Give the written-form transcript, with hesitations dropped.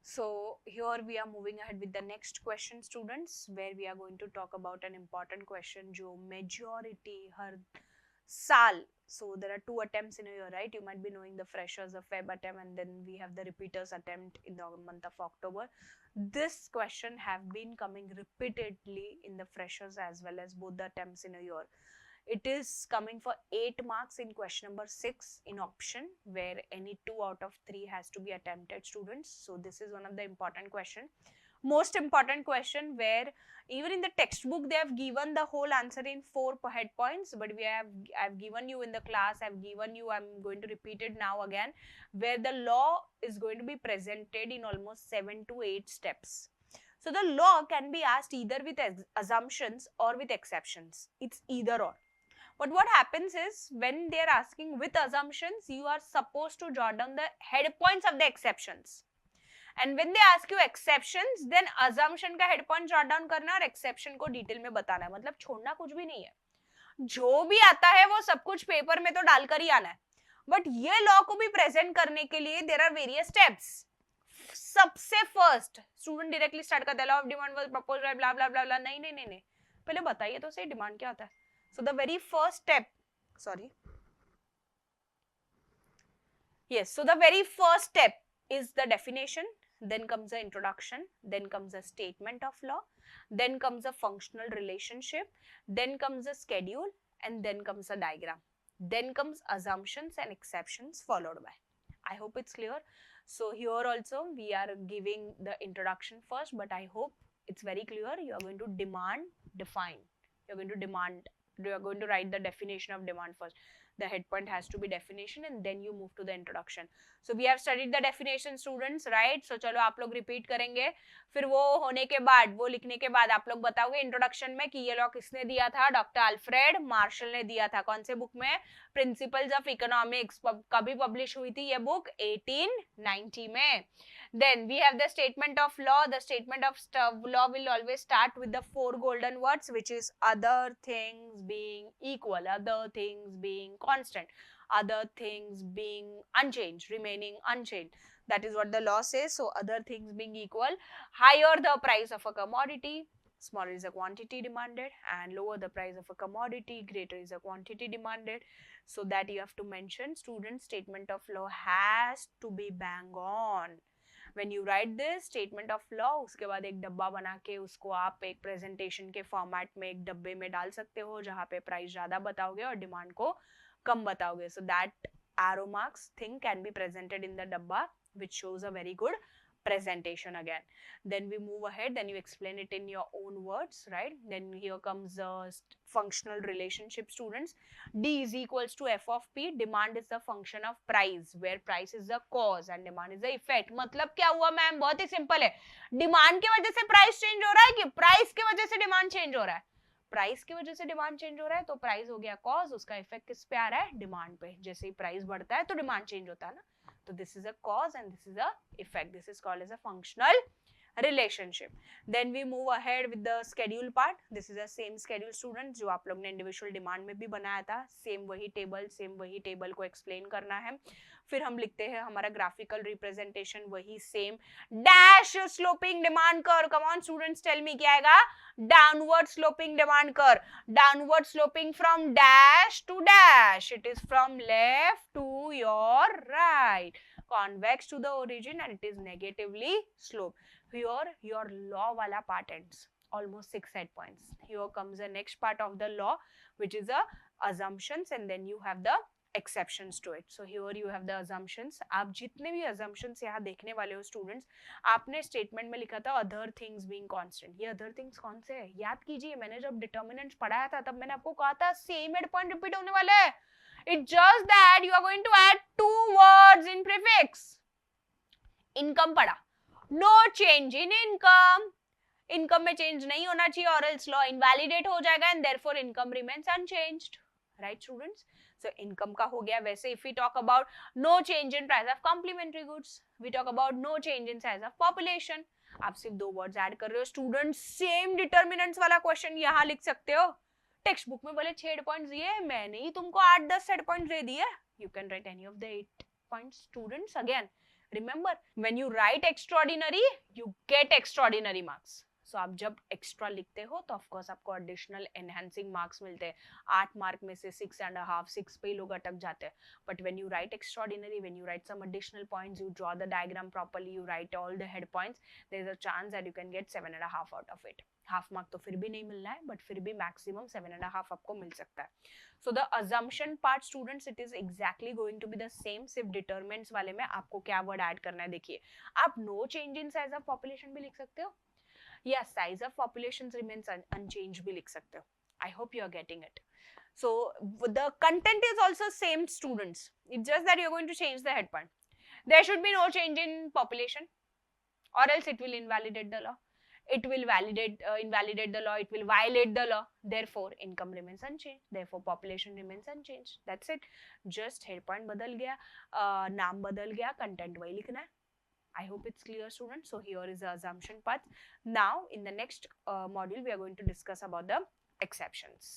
So here we are moving ahead with the next question, students, where we are going to talk about an important question जो majority हर साल. So there are 2 attempts in a year, right? You might be knowing the freshers, the Feb attempt, and then we have the repeaters attempt in the month of October. This question have been coming repeatedly in the freshers as well as both the attempts in a year. It is coming for 8 marks in question number 6 in option, where any 2 out of 3 has to be attempted, students. So this is one of the important question, most important question, where even in the textbook they have given the whole answer in 4 head points, but I've given you in the class, I've given you, I'm going to repeat it now again, where the law is going to be presented in almost 7 to 8 steps. So the law can be asked either with assumptions or with exceptions. It's either or. But what happens is, when they are asking with assumptions, you are supposed to jot down the head points of the exceptions. And when they ask you exceptions, then assumption का head point jot down करना और exception को detail में बताना है. मतलब छोड़ना कुछ भी नहीं है. जो भी आता है वो सब कुछ पेपर में तो डालकर ही आना है. बट ये लॉ को भी प्रेजेंट करने के लिए देयर आर वेरियस स्टेप्स. सबसे फर्स्ट स्टूडेंट डायरेक्टली स्टार्ट करता है law of demand was proposed by blah blah blah blah. नहीं नहीं नहीं नहीं, पहले बताइए तो सही डिमांड क्या होता है. So the very first step, so the very first step is the definition, then comes the introduction, then comes a statement of law, then comes a functional relationship, then comes a schedule, and then comes a diagram. Then comes assumptions and exceptions followed by. I hope it's clear. So here also we are giving the introduction first, but I hope it's very clear. You are going to demand, define. You are going to write the definition of demand first. The head point has to be definition and then you move to the introduction. So we have studied the definition, students, right? So चलो आप लोग repeat करेंगे. फिर वो होने के बाद, वो लिखने के बाद आप लोग बताओगे इंट्रोडक्शन में कि ये लॉ किसने दिया था. डॉक्टर अल्फ्रेड मार्शल ने दिया था. कौन से बुक में? Principles of economics. कभी पब्लिश हुई थी ये बुक? 1890 में. Then we have the statement of law. The statement of law will always start with the 4 golden words, which is other things being equal, other things being constant, other things being unchanged, remaining unchanged. That is what the law says. So other things being equal, higher the price of a commodity, smaller is the quantity demanded, and lower the price of a commodity, greater is the quantity demanded. So that you have to mention, students, statement of law has to be bang on. When you write this statement of law, उसके बाद एक डब्बा बना के उसको आप एक presentation के फॉर्मेट में एक डब्बे में डाल सकते हो, जहाँ पे प्राइस ज्यादा बताओगे और डिमांड को कम बताओगे. So that arrow marks thing can be presented in the dabba, which shows a very good presentation again. Then we move ahead, then you explain it in your own words, right? Then here comes the functional relationship, students. D is equals to f of p. Demand is the function of price, where price is the cause and demand is the effect. मतलब क्या हुआ ma'am? बहुत ही simple है. Demand की वजह से price change हो रहा है कि प्राइस की वजह से डिमांड चेंज हो रहा है? प्राइस की वजह से डिमांड चेंज हो रहा है, तो प्राइस हो गया कॉज, उसका इफेक्ट किस पे आ रहा है? डिमांड पे. जैसे ही प्राइस बढ़ता है तो डिमांड चेंज होता है ना. So this is a cause and this is a effect. This is called as a functional relationship. Then we move ahead with the schedule part. This is the same schedule, students, जो आप लोग ने individual demand में भी बनाया था. Same वही table को explain करना है. फिर हम लिखते हैं हमारा graphical representation, वही same. Dash sloping demand curve. Come on students, tell me क्या आएगा? Downward sloping demand curve. Downward sloping from dash to dash. It is from left to your right. Convex to the origin and it is negatively sloped. Here your law wala part ends. Almost 6 head points. Here comes the next part of the law, which is the assumptions, and then you have the exceptions to it. So here you have the assumptions. आप जितने भी assumptions यहाँ देखने वाले हो students, आपने statement में लिखा था other things being constant. ये other things कौन से है? याद कीजिए, मैंने जब determinants पढ़ाया था तब मैंने आपको कहा था same head point repeat होने वाला है. It's just that you are going to add 2 words in prefix. Income पढ़ा. No change in income. Income में change नहीं होना चाहिए or else law invalidate हो जाएगा and therefore income remains unchanged. Right students? So income का हो गया. वैसे if we talk about no change in price of complementary goods, we talk about no change in size of population. आप सिर्फ 2 words add कर रहे हो. Students, same determinants वाला question यहाँ लिख सकते हो. टेक्स्ट बुक में बोले 6 हेड पॉइंट्स दिए, मैंने ही तुमको 8-10 हेड पॉइंट्स दे दिए. You can write any of the 8 points, students. Again, Remember, when you write extraordinary, you get extraordinary marks. So आप जब एक्स्ट्रा लिखते हो तो ऑफकोर्स आपको एडिशनल एनहेंसिंग मार्क्स मिलते हैं. 8 मार्क में से 6.5, 6 पे ही लोग अटक जाते हैं. But when you write extraordinary, when you write some additional points, you draw the diagram properly, you write all the head points, there is a chance that you can get 7.5 out of it. Half mark तो फिर भी नहीं मिलना है, but फिर भी maximum 7.5 आपको मिल सकता है. So the assumption part, students, it is exactly going to be the same. सिर्फ determinants वाले में आपको क्या word add करना है. देखिए, आप no change in size of population भी लिख सकते हो, या size of population remains unchanged भी लिख सकते हो. I hope you are getting it. So the content is also same, students. It's just that you're going to change the head point. There should be no change in population, or else it will invalidate the law. It will invalidate the law, it will violate the law. Therefore, income remains unchanged. Therefore, population remains unchanged. That's it. Just head point बदल गया, नाम बदल गया, content वही लिखना है. I hope it's clear, students. So here is the assumption part. Now, in the next module, we are going to discuss about the exceptions.